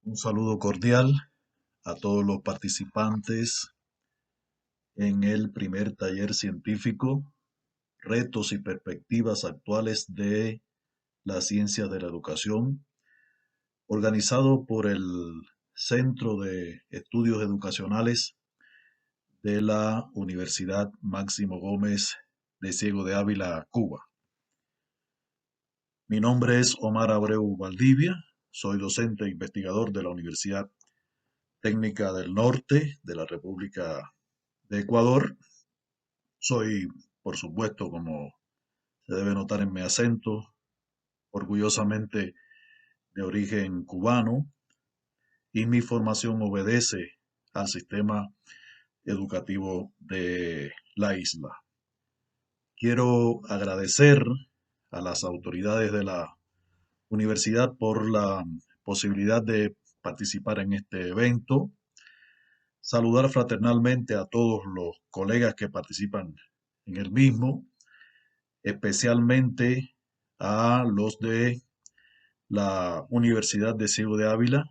Un saludo cordial a todos los participantes en el primer taller científico, retos y perspectivas actuales de la ciencia de la educación, organizado por el Centro de Estudios Educacionales de la Universidad Máximo Gómez de Ciego de Ávila, Cuba. Mi nombre es Omar Abreu Valdivia, soy docente e investigador de la Universidad Técnica del Norte de la República de Ecuador. Soy, por supuesto, como se debe notar en mi acento, orgullosamente de origen cubano y mi formación obedece al sistema educativo de la isla. Quiero agradecer a las autoridades de la universidad por la posibilidad de participar en este evento, saludar fraternalmente a todos los colegas que participan en el mismo, especialmente a los de la Universidad de Ciego de Ávila,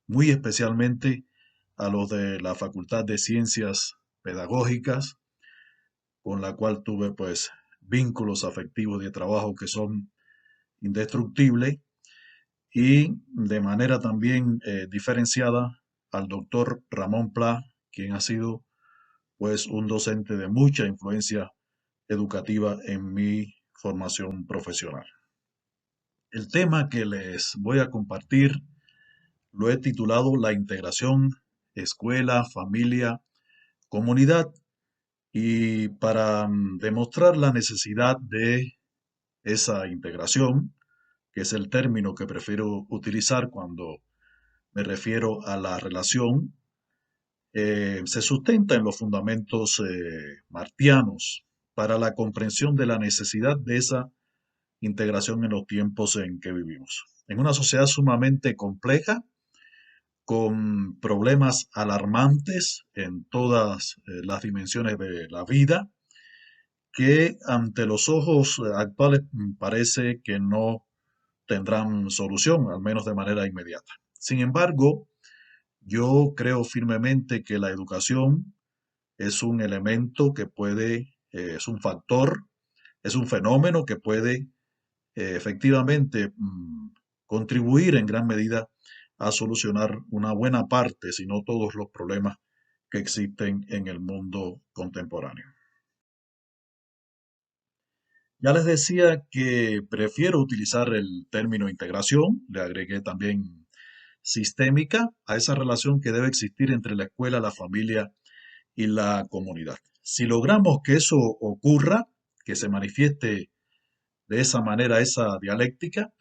muy especialmente a los de la Facultad de Ciencias Pedagógicas, con la cual tuve pues vínculos afectivos de trabajo que son indestructibles, y de manera también diferenciada al doctor Ramón Pla, quien ha sido pues un docente de mucha influencia educativa en mi formación profesional. El tema que les voy a compartir lo he titulado La integración escuela, familia, comunidad, y para demostrar la necesidad de esa integración, que es el término que prefiero utilizar cuando me refiero a la relación, se sustenta en los fundamentos martianos para la comprensión de la necesidad de esa integración en los tiempos en que vivimos. En una sociedad sumamente compleja, con problemas alarmantes en todas las dimensiones de la vida, que ante los ojos actuales parece que no tendrán solución, al menos de manera inmediata. Sin embargo, yo creo firmemente que la educación es un elemento que puede, es un factor, es un fenómeno que puede efectivamente contribuir en gran medida a solucionar una buena parte, si no todos los problemas que existen en el mundo contemporáneo. Ya les decía que prefiero utilizar el término integración, le agregué también sistémica a esa relación que debe existir entre la escuela, la familia y la comunidad. Si logramos que eso ocurra, que se manifieste de esa manera esa dialéctica,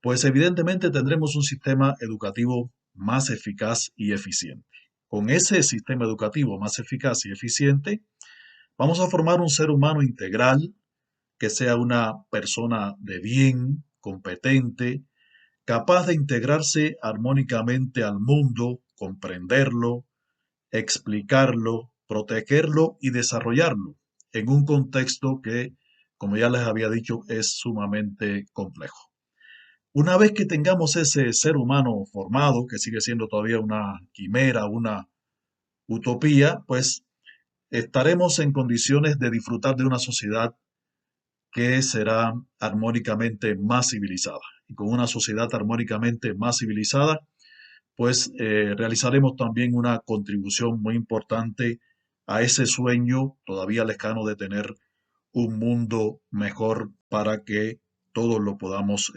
pues evidentemente tendremos un sistema educativo más eficaz y eficiente. Con ese sistema educativo más eficaz y eficiente, vamos a formar un ser humano integral que sea una persona de bien, competente, capaz de integrarse armónicamente al mundo, comprenderlo, explicarlo, protegerlo y desarrollarlo en un contexto que, como ya les había dicho, es sumamente complejo. Una vez que tengamos ese ser humano formado, que sigue siendo todavía una quimera, una utopía, pues estaremos en condiciones de disfrutar de una sociedad que será armónicamente más civilizada. Y con una sociedad armónicamente más civilizada, pues realizaremos también una contribución muy importante a ese sueño todavía lejano de tener un mundo mejor para que todos lo podamos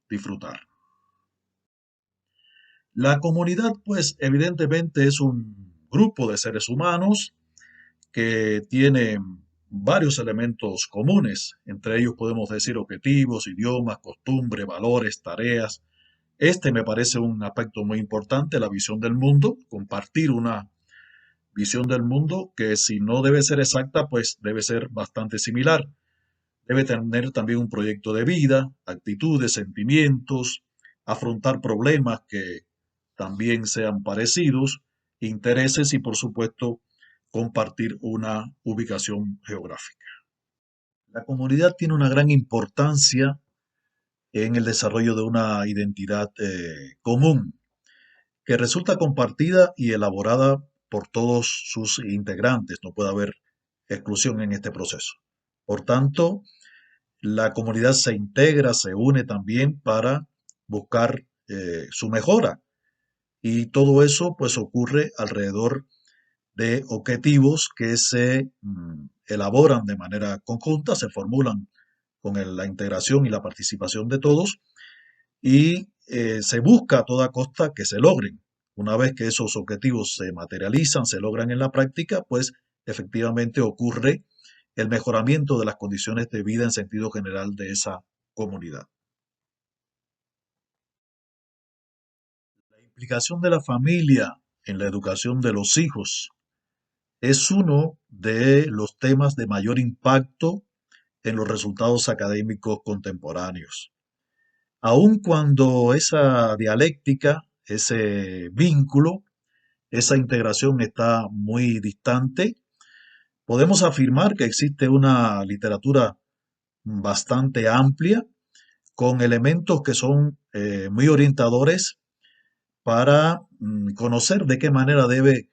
disfrutar. La comunidad, pues evidentemente es un grupo de seres humanos que tiene varios elementos comunes. Entre ellos podemos decir objetivos, idiomas, costumbres, valores, tareas. Este me parece un aspecto muy importante, la visión del mundo, compartir una visión del mundo que si no debe ser exacta, pues debe ser bastante similar. Debe tener también un proyecto de vida, actitudes, sentimientos, afrontar problemas que también sean parecidos, intereses y, por supuesto, compartir una ubicación geográfica. La comunidad tiene una gran importancia en el desarrollo de una identidad común. que resulta compartida y elaborada por todos sus integrantes. No puede haber exclusión en este proceso. Por tanto, la comunidad se integra, se une también para buscar su mejora. Y todo eso pues ocurre alrededor de objetivos que se elaboran de manera conjunta, se formulan con la integración y la participación de todos y se busca a toda costa que se logren. Una vez que esos objetivos se materializan, se logran en la práctica, pues efectivamente ocurre el mejoramiento de las condiciones de vida en sentido general de esa comunidad. La implicación de la familia en la educación de los hijos es uno de los temas de mayor impacto en los resultados académicos contemporáneos. Aun cuando esa dialéctica, ese vínculo, esa integración está muy distante, podemos afirmar que existe una literatura bastante amplia con elementos que son muy orientadores para conocer de qué manera debe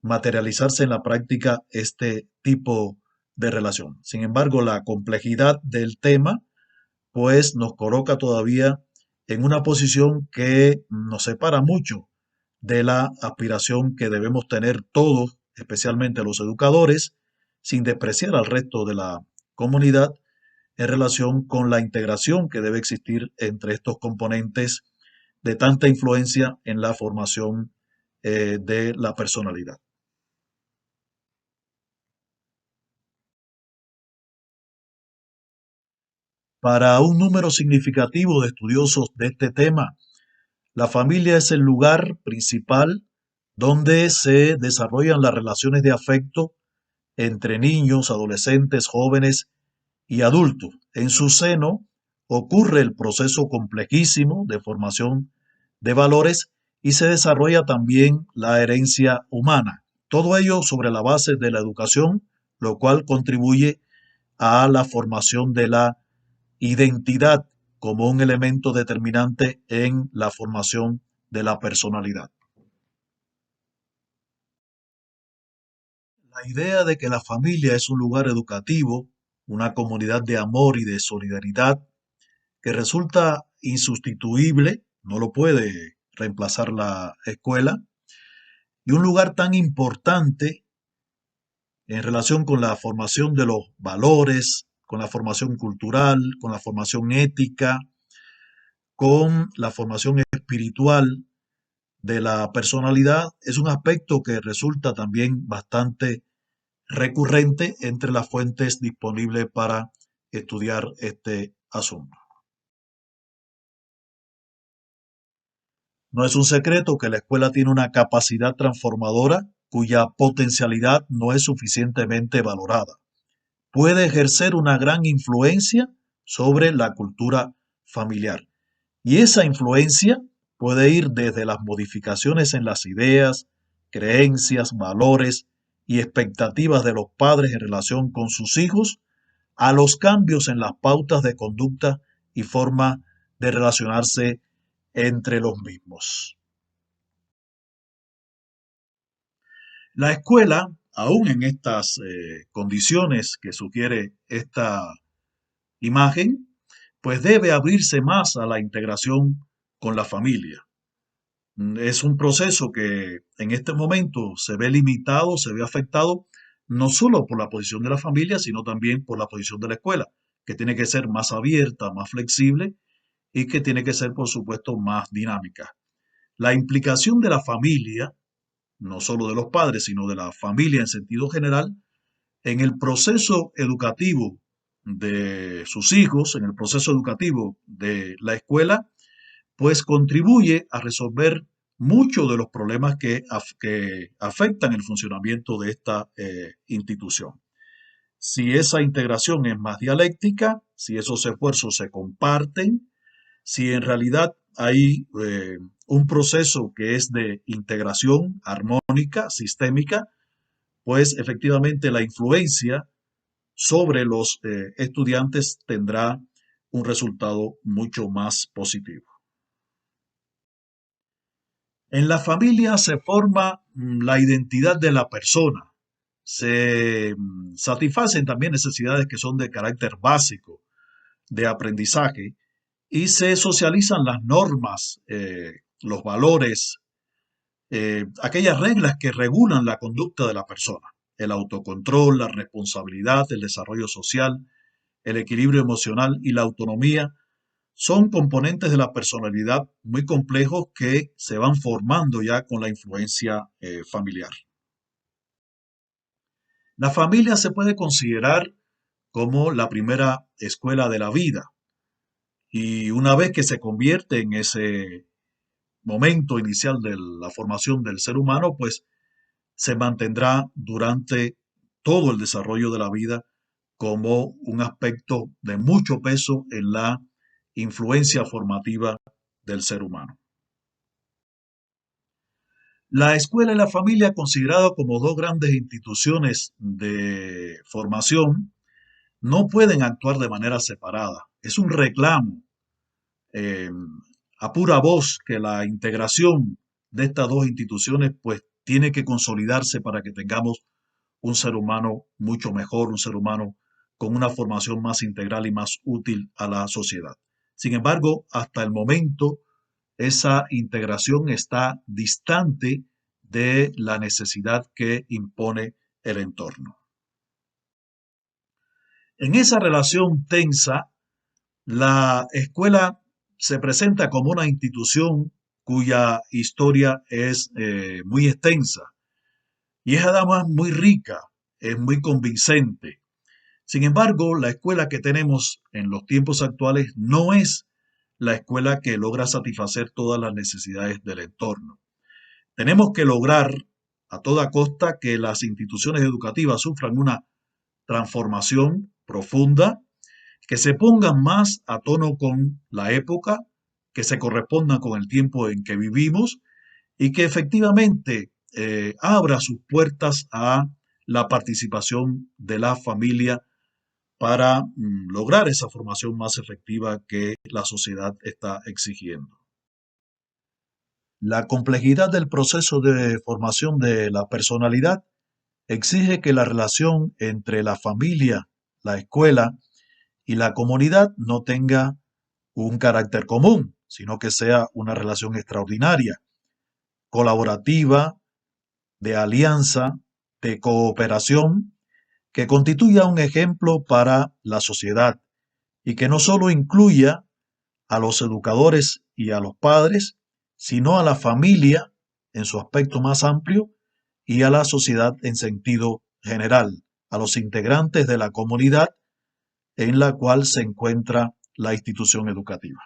materializarse en la práctica este tipo de relación. Sin embargo, la complejidad del tema pues nos coloca todavía en una posición que nos separa mucho de la aspiración que debemos tener todos, especialmente los educadores, sin despreciar al resto de la comunidad en relación con la integración que debe existir entre estos componentes de tanta influencia en la formación de la personalidad. Para un número significativo de estudiosos de este tema, la familia es el lugar principal donde se desarrollan las relaciones de afecto entre niños, adolescentes, jóvenes y adultos. En su seno ocurre el proceso complejísimo de formación de valores y se desarrolla también la herencia humana. Todo ello sobre la base de la educación, lo cual contribuye a la formación de la identidad como un elemento determinante en la formación de la personalidad. La idea de que la familia es un lugar educativo, una comunidad de amor y de solidaridad, que resulta insustituible, no lo puede reemplazar la escuela, y un lugar tan importante en relación con la formación de los valores, con la formación cultural, con la formación ética, con la formación espiritual de la personalidad, es un aspecto que resulta también bastante recurrente entre las fuentes disponibles para estudiar este asunto. No es un secreto que la escuela tiene una capacidad transformadora cuya potencialidad no es suficientemente valorada. Puede ejercer una gran influencia sobre la cultura familiar. Y esa influencia puede ir desde las modificaciones en las ideas, creencias, valores y expectativas de los padres en relación con sus hijos, a los cambios en las pautas de conducta y forma de relacionarse entre los mismos. La escuela, aún en estas condiciones que sugiere esta imagen, pues debe abrirse más a la integración con la familia. Es un proceso que en este momento se ve limitado, se ve afectado, no solo por la posición de la familia, sino también por la posición de la escuela, que tiene que ser más abierta, más flexible y que tiene que ser, por supuesto, más dinámica. La implicación de la familia, no solo de los padres, sino de la familia en sentido general, en el proceso educativo de sus hijos, en el proceso educativo de la escuela, pues contribuye a resolver muchos de los problemas que afectan el funcionamiento de esta institución. Si esa integración es más dialéctica, si esos esfuerzos se comparten, si en realidad hay un proceso que es de integración armónica, sistémica, pues efectivamente la influencia sobre los estudiantes tendrá un resultado mucho más positivo. En la familia se forma la identidad de la persona. Se satisfacen también necesidades que son de carácter básico de aprendizaje y se socializan las normas, los valores, aquellas reglas que regulan la conducta de la persona, el autocontrol, la responsabilidad, el desarrollo social, el equilibrio emocional y la autonomía son componentes de la personalidad muy complejos que se van formando ya con la influencia familiar. La familia se puede considerar como la primera escuela de la vida y una vez que se convierte en ese momento inicial de la formación del ser humano, pues se mantendrá durante todo el desarrollo de la vida como un aspecto de mucho peso en la influencia formativa del ser humano. La escuela y la familia, consideradas como dos grandes instituciones de formación, no pueden actuar de manera separada. Es un reclamo eh, a pura voz que la integración de estas dos instituciones pues tiene que consolidarse para que tengamos un ser humano mucho mejor, un ser humano con una formación más integral y más útil a la sociedad. Sin embargo, hasta el momento, esa integración está distante de la necesidad que impone el entorno. En esa relación tensa, la escuela se presenta como una institución cuya historia es muy extensa y es además muy rica, es muy convincente. Sin embargo, la escuela que tenemos en los tiempos actuales no es la escuela que logra satisfacer todas las necesidades del entorno. Tenemos que lograr a toda costa que las instituciones educativas sufran una transformación profunda, que se pongan más a tono con la época, que se correspondan con el tiempo en que vivimos y que efectivamente abra sus puertas a la participación de la familia para lograr esa formación más efectiva que la sociedad está exigiendo. La complejidad del proceso de formación de la personalidad exige que la relación entre la familia, la escuela y la comunidad no tenga un carácter común, sino que sea una relación extraordinaria, colaborativa, de alianza, de cooperación, que constituya un ejemplo para la sociedad y que no solo incluya a los educadores y a los padres, sino a la familia en su aspecto más amplio y a la sociedad en sentido general, a los integrantes de la comunidad en la cual se encuentra la institución educativa.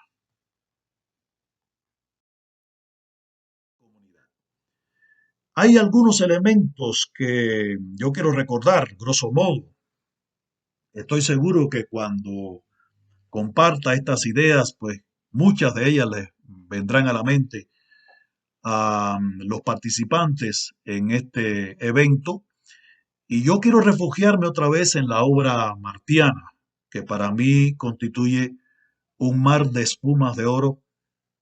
Hay algunos elementos que yo quiero recordar, grosso modo. Estoy seguro que cuando comparta estas ideas, pues muchas de ellas les vendrán a la mente a los participantes en este evento. Y yo quiero refugiarme otra vez en la obra martiana, que para mí constituye un mar de espumas de oro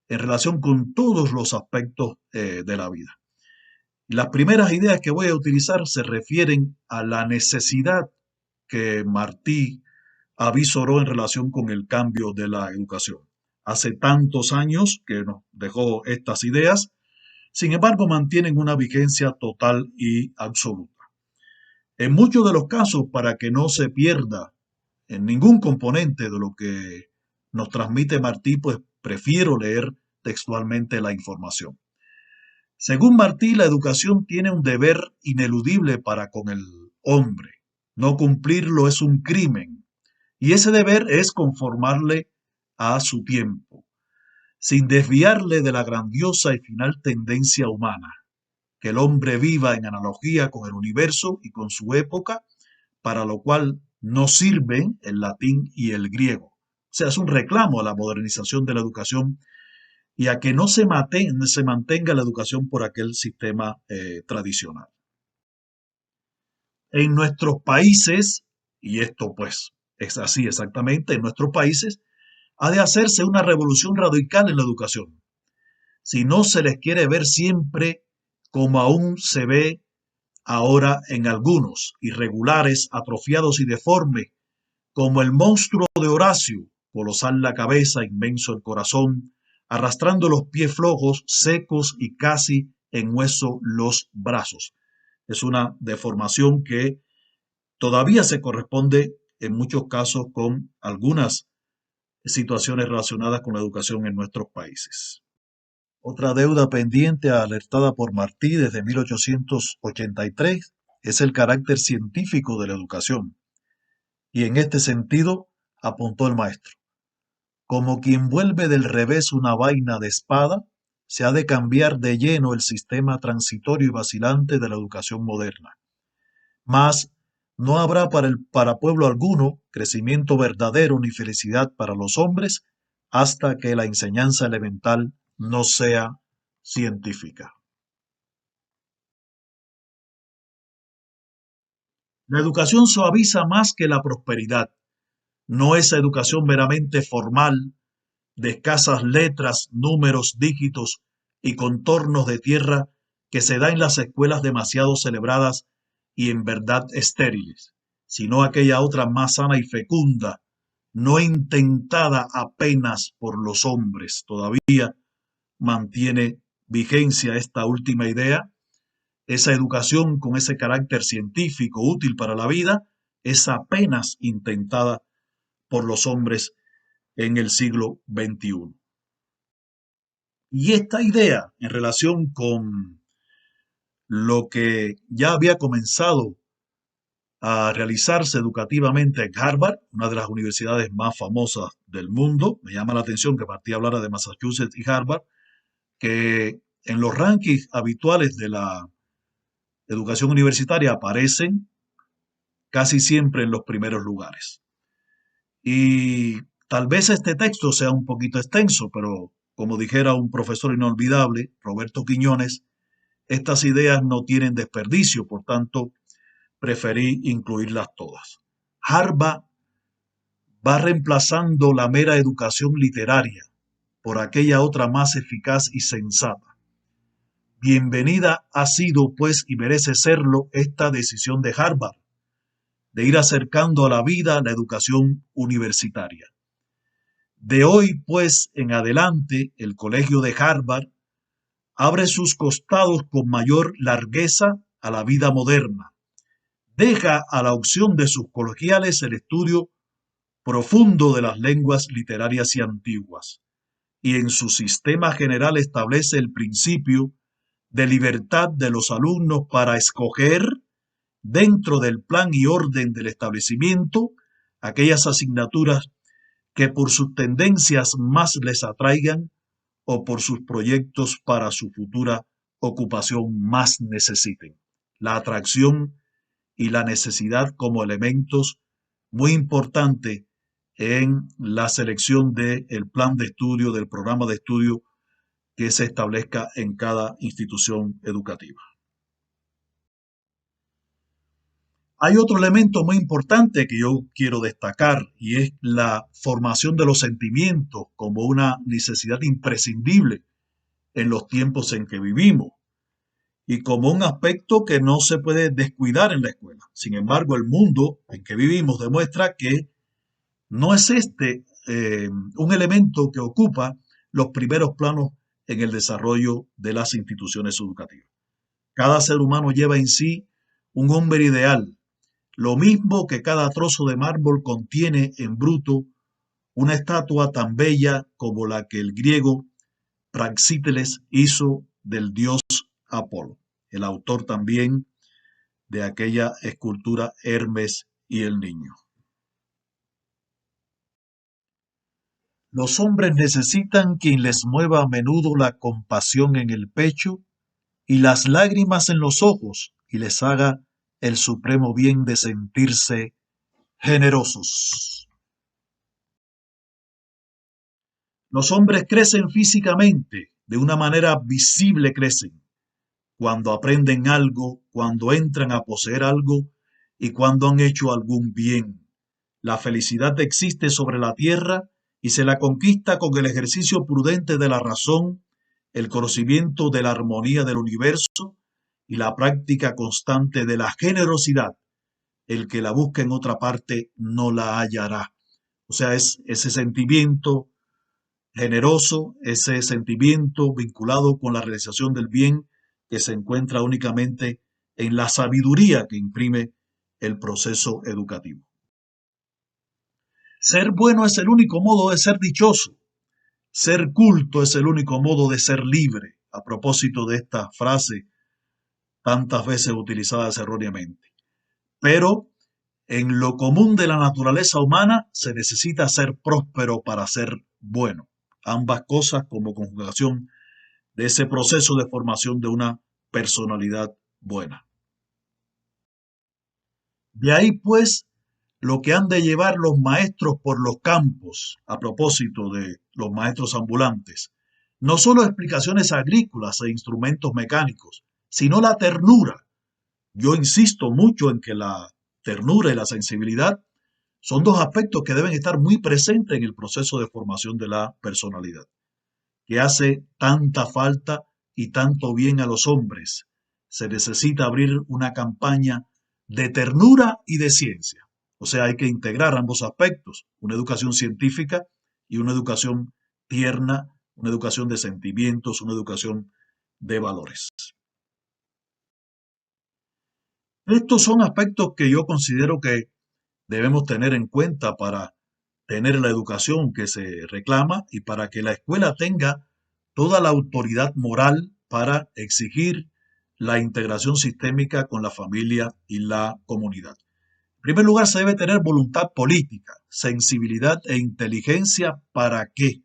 en relación con todos los aspectos de la vida. Y las primeras ideas que voy a utilizar se refieren a la necesidad que Martí avisoró en relación con el cambio de la educación. Hace tantos años que nos dejó estas ideas, sin embargo mantienen una vigencia total y absoluta. En muchos de los casos, para que no se pierda en ningún componente de lo que nos transmite Martí, pues prefiero leer textualmente la información. Según Martí, la educación tiene un deber ineludible para con el hombre. No cumplirlo es un crimen, y ese deber es conformarle a su tiempo, sin desviarle de la grandiosa y final tendencia humana, que el hombre viva en analogía con el universo y con su época, para lo cual no sirven el latín y el griego. O sea, es un reclamo a la modernización de la educación y a que no se mantenga la educación por aquel sistema tradicional. En nuestros países, y esto pues es así exactamente, en nuestros países ha de hacerse una revolución radical en la educación. si no se les quiere ver siempre como aún se ve ahora en algunos, irregulares, atrofiados y deformes, como el monstruo de Horacio, colosal la cabeza, inmenso el corazón, arrastrando los pies flojos, secos y casi en hueso los brazos. Es una deformación que todavía se corresponde en muchos casos con algunas situaciones relacionadas con la educación en nuestros países. Otra deuda pendiente alertada por Martí desde 1883 es el carácter científico de la educación. Y en este sentido, apuntó el maestro, como quien vuelve del revés una vaina de espada, se ha de cambiar de lleno el sistema transitorio y vacilante de la educación moderna. Mas no habrá para pueblo alguno crecimiento verdadero ni felicidad para los hombres hasta que la enseñanza elemental no sea científica. La educación suaviza más que la prosperidad. No es educación meramente formal, de escasas letras, números, dígitos y contornos de tierra que se da en las escuelas demasiado celebradas y en verdad estériles, sino aquella otra más sana y fecunda, no intentada apenas por los hombres. Todavía mantiene vigencia esta última idea. Esa educación con ese carácter científico útil para la vida es apenas intentada por los hombres en el siglo XXI. Y esta idea en relación con lo que ya había comenzado a realizarse educativamente en Harvard, una de las universidades más famosas del mundo, me llama la atención que Martí hablara de Massachusetts y Harvard, que en los rankings habituales de la educación universitaria aparecen casi siempre en los primeros lugares. Y tal vez este texto sea un poquito extenso, pero como dijera un profesor inolvidable, Roberto Quiñones, estas ideas no tienen desperdicio, por tanto, preferí incluirlas todas. Harvard va reemplazando la mera educación literaria por aquella otra más eficaz y sensata. Bienvenida ha sido, pues, y merece serlo, esta decisión de Harvard, de ir acercando a la vida la educación universitaria. De hoy, pues, en adelante, el Colegio de Harvard abre sus costados con mayor largueza a la vida moderna. Deja a la opción de sus colegiales el estudio profundo de las lenguas literarias y antiguas, y en su sistema general establece el principio de libertad de los alumnos para escoger, dentro del plan y orden del establecimiento, aquellas asignaturas que por sus tendencias más les atraigan o por sus proyectos para su futura ocupación más necesiten. La atracción y la necesidad como elementos muy importantes en la selección del plan de estudio, del programa de estudio que se establezca en cada institución educativa. Hay otro elemento muy importante que yo quiero destacar y es la formación de los sentimientos como una necesidad imprescindible en los tiempos en que vivimos y como un aspecto que no se puede descuidar en la escuela. Sin embargo, el mundo en que vivimos demuestra que no es un elemento que ocupa los primeros planos en el desarrollo de las instituciones educativas. Cada ser humano lleva en sí un hombre ideal, lo mismo que cada trozo de mármol contiene en bruto una estatua tan bella como la que el griego Praxíteles hizo del dios Apolo, el autor también de aquella escultura Hermes y el niño. Los hombres necesitan quien les mueva a menudo la compasión en el pecho y las lágrimas en los ojos y les haga el supremo bien de sentirse generosos. Los hombres crecen físicamente, de una manera visible crecen, cuando aprenden algo, cuando entran a poseer algo y cuando han hecho algún bien. La felicidad existe sobre la tierra y se la conquista con el ejercicio prudente de la razón el conocimiento de la armonía del universo y la práctica constante de la generosidad. El que la busque en otra parte no la hallará. O sea, es ese sentimiento generoso, ese sentimiento vinculado con la realización del bien que se encuentra únicamente en la sabiduría que imprime el proceso educativo. Ser bueno es el único modo de ser dichoso. Ser culto es el único modo de ser libre, a propósito de esta frase tantas veces utilizadas erróneamente. Pero en lo común de la naturaleza humana se necesita ser próspero para ser bueno. Ambas cosas como conjugación de ese proceso de formación de una personalidad buena. De ahí pues lo que han de llevar los maestros por los campos, a propósito de los maestros ambulantes, no solo explicaciones agrícolas e instrumentos mecánicos, sino la ternura. Yo insisto mucho en que la ternura y la sensibilidad son dos aspectos que deben estar muy presentes en el proceso de formación de la personalidad, que hace tanta falta y tanto bien a los hombres. Se necesita abrir una campaña de ternura y de ciencia. O sea, hay que integrar ambos aspectos, una educación científica y una educación tierna, una educación de sentimientos, una educación de valores. Estos son aspectos que yo considero que debemos tener en cuenta para tener la educación que se reclama y para que la escuela tenga toda la autoridad moral para exigir la integración sistémica con la familia y la comunidad. En primer lugar, se debe tener voluntad política, sensibilidad e inteligencia. ¿Para qué?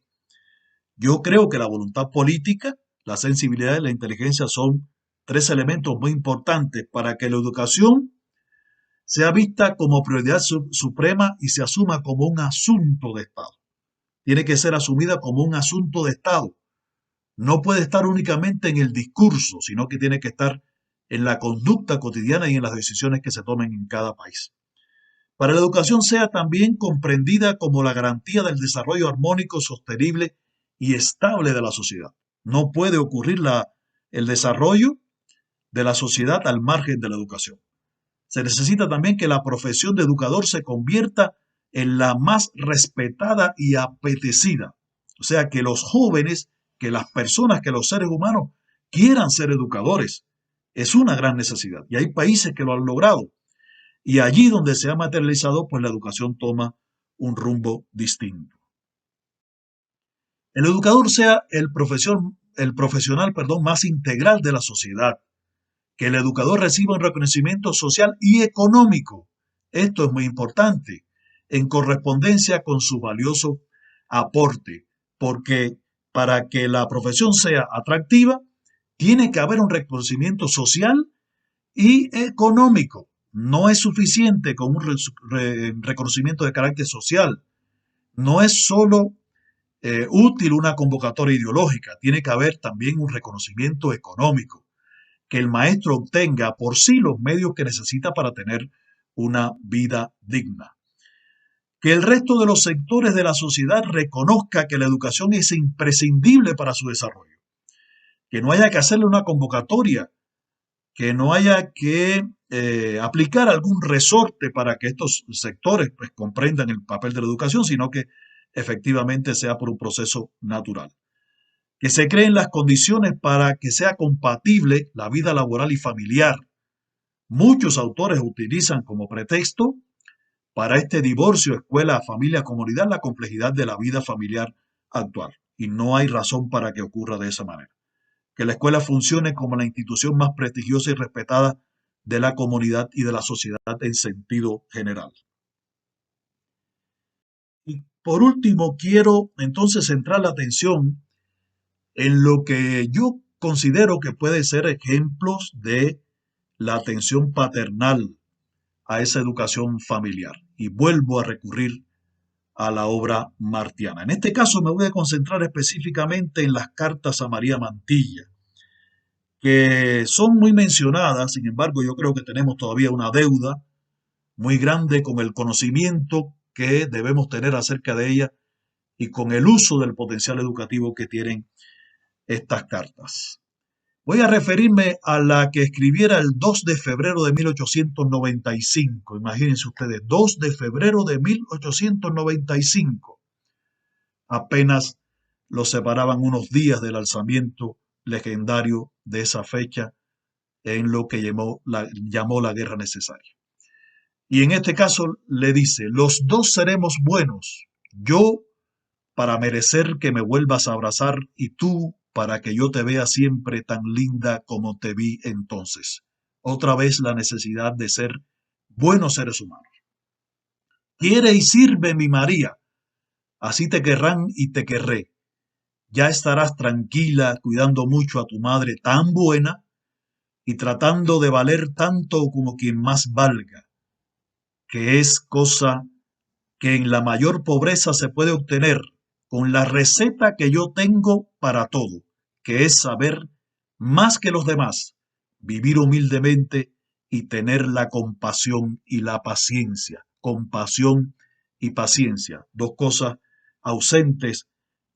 Yo creo que la voluntad política, la sensibilidad y la inteligencia son tres elementos muy importantes para que la educación sea vista como prioridad suprema y se asuma como un asunto de Estado. Tiene que ser asumida como un asunto de Estado. No puede estar únicamente en el discurso, sino que tiene que estar en la conducta cotidiana y en las decisiones que se tomen en cada país. Para la educación sea también comprendida como la garantía del desarrollo armónico, sostenible y estable de la sociedad. No puede ocurrir el desarrollo de la sociedad al margen de la educación. Se necesita también que la profesión de educador se convierta en la más respetada y apetecida. O sea, que los jóvenes, que las personas, que los seres humanos quieran ser educadores. Es una gran necesidad. Y hay países que lo han logrado. Y allí donde se ha materializado, pues la educación toma un rumbo distinto. El educador sea el profesional, más integral de la sociedad, que el educador reciba un reconocimiento social y económico. Esto es muy importante, en correspondencia con su valioso aporte, porque para que la profesión sea atractiva, tiene que haber un reconocimiento social y económico. No es suficiente con un reconocimiento de carácter social. No es solo útil una convocatoria ideológica, tiene que haber también un reconocimiento económico, que el maestro obtenga por sí los medios que necesita para tener una vida digna. Que el resto de los sectores de la sociedad reconozca que la educación es imprescindible para su desarrollo. Que no haya que hacerle una convocatoria, que no haya que aplicar algún resorte para que estos sectores pues, comprendan el papel de la educación, sino que efectivamente sea por un proceso natural. Que se creen las condiciones para que sea compatible la vida laboral y familiar. Muchos autores utilizan como pretexto para este divorcio escuela, familia, comunidad la complejidad de la vida familiar actual. Y no hay razón para que ocurra de esa manera. Que la escuela funcione como la institución más prestigiosa y respetada de la comunidad y de la sociedad en sentido general. Y por último, quiero entonces centrar la atención en lo que yo considero que puede ser ejemplos de la atención paternal a esa educación familiar. Y vuelvo a recurrir a la obra martiana. En este caso me voy a concentrar específicamente en las cartas a María Mantilla, que son muy mencionadas, sin embargo yo creo que tenemos todavía una deuda muy grande con el conocimiento que debemos tener acerca de ella y con el uso del potencial educativo que tienen estas cartas. Voy a referirme a la que escribiera el 2 de febrero de 1895. Imagínense ustedes, 2 de febrero de 1895. Apenas los separaban unos días del alzamiento legendario de esa fecha en lo que llamó la guerra necesaria. Y en este caso le dice, los dos seremos buenos, yo para merecer que me vuelvas a abrazar y tú para que yo te vea siempre tan linda como te vi entonces. Otra vez la necesidad de ser buenos seres humanos. Quiere y sirve mi María, así te querrán y te querré. Ya estarás tranquila cuidando mucho a tu madre tan buena y tratando de valer tanto como quien más valga, que es cosa que en la mayor pobreza se puede obtener con la receta que yo tengo para todo, que es saber más que los demás, vivir humildemente y tener la compasión y la paciencia. Compasión y paciencia, dos cosas ausentes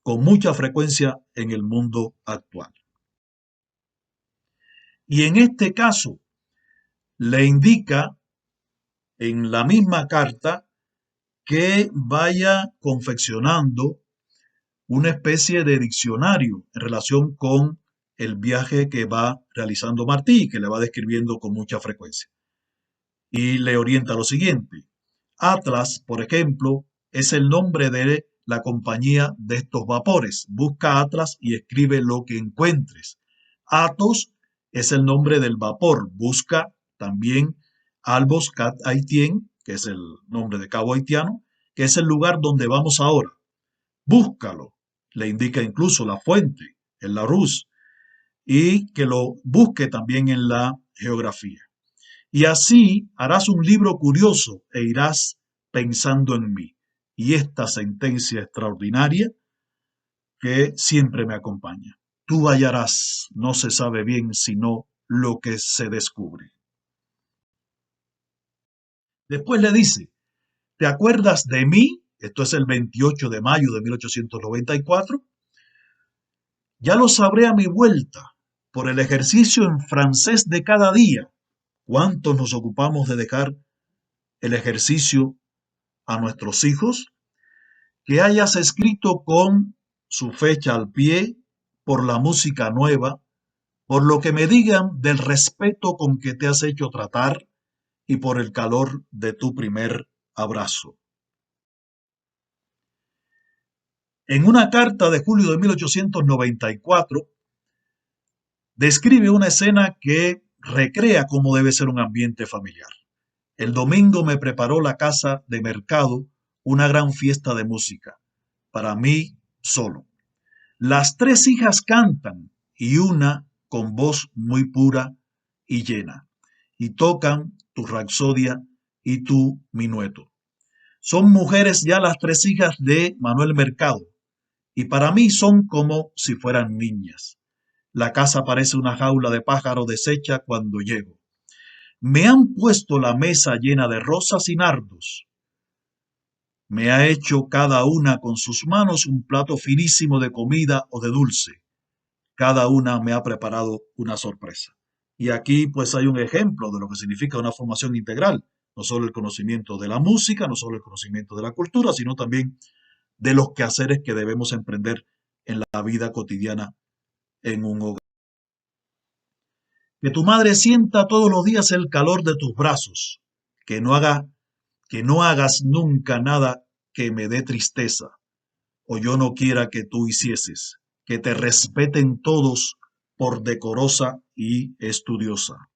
con mucha frecuencia en el mundo actual. Y en este caso le indica en la misma carta que vaya confeccionando una especie de diccionario en relación con el viaje que va realizando Martí, que le va describiendo con mucha frecuencia. Y le orienta lo siguiente. Atlas, por ejemplo, es el nombre de la compañía de estos vapores. Busca Atlas y escribe lo que encuentres. Athos es el nombre del vapor. Busca también Albos Cat Haitien, que es el nombre de Cabo Haitiano, que es el lugar donde vamos ahora. Búscalo. Le indica incluso la fuente, el Larousse, y que lo busque también en la geografía. Y así harás un libro curioso e irás pensando en mí. Y esta sentencia extraordinaria que siempre me acompaña. Tú hallarás, no se sabe bien sino lo que se descubre. Después le dice, ¿te acuerdas de mí? Esto es el 28 de mayo de 1894. Ya lo sabré a mi vuelta, por el ejercicio en francés de cada día. ¿Cuántos nos ocupamos de dejar el ejercicio a nuestros hijos? Que hayas escrito con su fecha al pie, por la música nueva, por lo que me digan del respeto con que te has hecho tratar y por el calor de tu primer abrazo. En una carta de julio de 1894, describe una escena que recrea cómo debe ser un ambiente familiar. El domingo me preparó la casa de mercado una gran fiesta de música, para mí solo. Las tres hijas cantan y una con voz muy pura y llena, y tocan tu rapsodia y tu minueto. Son mujeres ya las tres hijas de Manuel Mercado, y para mí son como si fueran niñas. La casa parece una jaula de pájaro deshecha cuando llego. Me han puesto la mesa llena de rosas y nardos. Me ha hecho cada una con sus manos un plato finísimo de comida o de dulce. Cada una me ha preparado una sorpresa. Y aquí pues hay un ejemplo de lo que significa una formación integral. No solo el conocimiento de la música, no solo el conocimiento de la cultura, sino también de los quehaceres que debemos emprender en la vida cotidiana en un hogar. Que tu madre sienta todos los días el calor de tus brazos. Que no hagas nunca nada que me dé tristeza o yo no quiera que tú hicieses. Que te respeten todos por decorosa y estudiosa.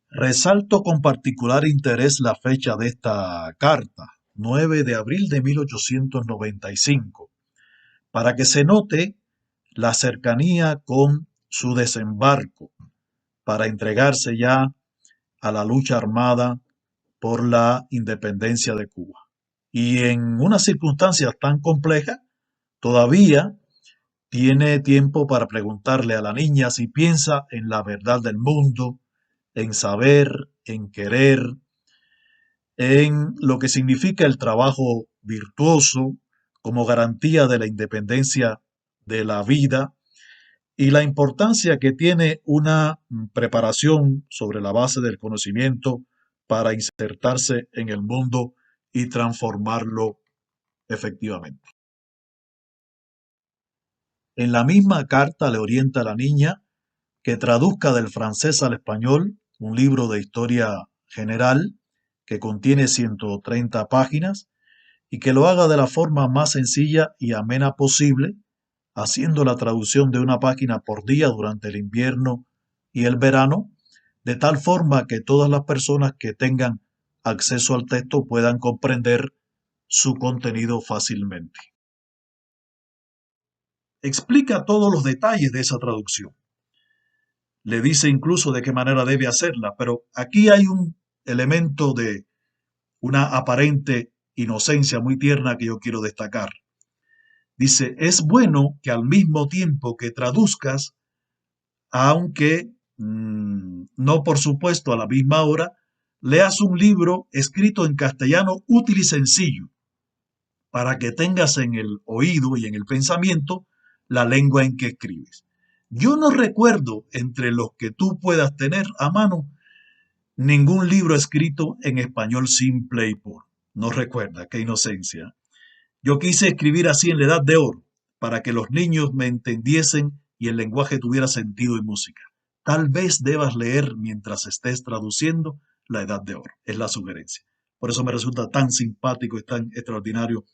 Resalto con particular interés la fecha de esta carta, 9 de abril de 1895, para que se note la cercanía con su desembarco para entregarse ya a la lucha armada por la independencia de Cuba. Y en unas circunstancias tan complejas, todavía tiene tiempo para preguntarle a la niña si piensa en la verdad del mundo, en saber, en querer, en lo que significa el trabajo virtuoso como garantía de la independencia de la vida y la importancia que tiene una preparación sobre la base del conocimiento para insertarse en el mundo y transformarlo efectivamente. En la misma carta le orienta a la niña que traduzca del francés al español un libro de historia general que contiene 130 páginas y que lo haga de la forma más sencilla y amena posible, haciendo la traducción de una página por día durante el invierno y el verano, de tal forma que todas las personas que tengan acceso al texto puedan comprender su contenido fácilmente. Explica todos los detalles de esa traducción. Le dice incluso de qué manera debe hacerla, pero aquí hay un elemento de una aparente inocencia muy tierna que yo quiero destacar. Dice, es bueno que al mismo tiempo que traduzcas, aunque no por supuesto a la misma hora, leas un libro escrito en castellano útil y sencillo, para que tengas en el oído y en el pensamiento la lengua en que escribes. Yo no recuerdo entre los que tú puedas tener a mano ningún libro escrito en español simple y puro. No recuerda, qué inocencia. Yo quise escribir así en la Edad de Oro, para que los niños me entendiesen y el lenguaje tuviera sentido y música. Tal vez debas leer mientras estés traduciendo la Edad de Oro, es la sugerencia. Por eso me resulta tan simpático y tan extraordinario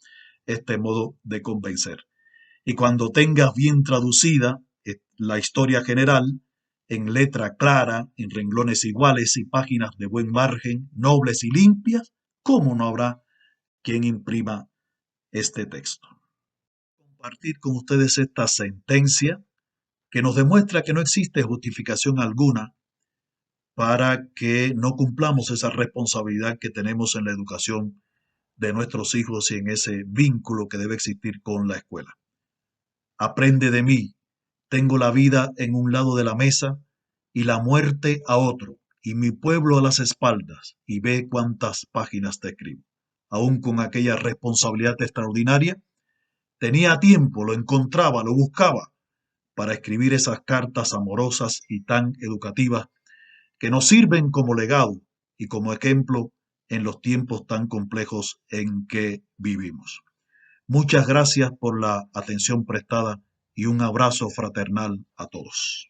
este modo de convencer. Y cuando tengas bien traducida la historia general, en letra clara, en renglones iguales y páginas de buen margen, nobles y limpias, ¿cómo no habrá quien imprima este texto? Compartir con ustedes esta sentencia que nos demuestra que no existe justificación alguna para que no cumplamos esa responsabilidad que tenemos en la educación de nuestros hijos y en ese vínculo que debe existir con la escuela. Aprende de mí, tengo la vida en un lado de la mesa y la muerte a otro, y mi pueblo a las espaldas, y ve cuántas páginas te escribo. Aún con aquella responsabilidad extraordinaria, tenía tiempo, lo encontraba, lo buscaba para escribir esas cartas amorosas y tan educativas que nos sirven como legado y como ejemplo en los tiempos tan complejos en que vivimos. Muchas gracias por la atención prestada y un abrazo fraternal a todos.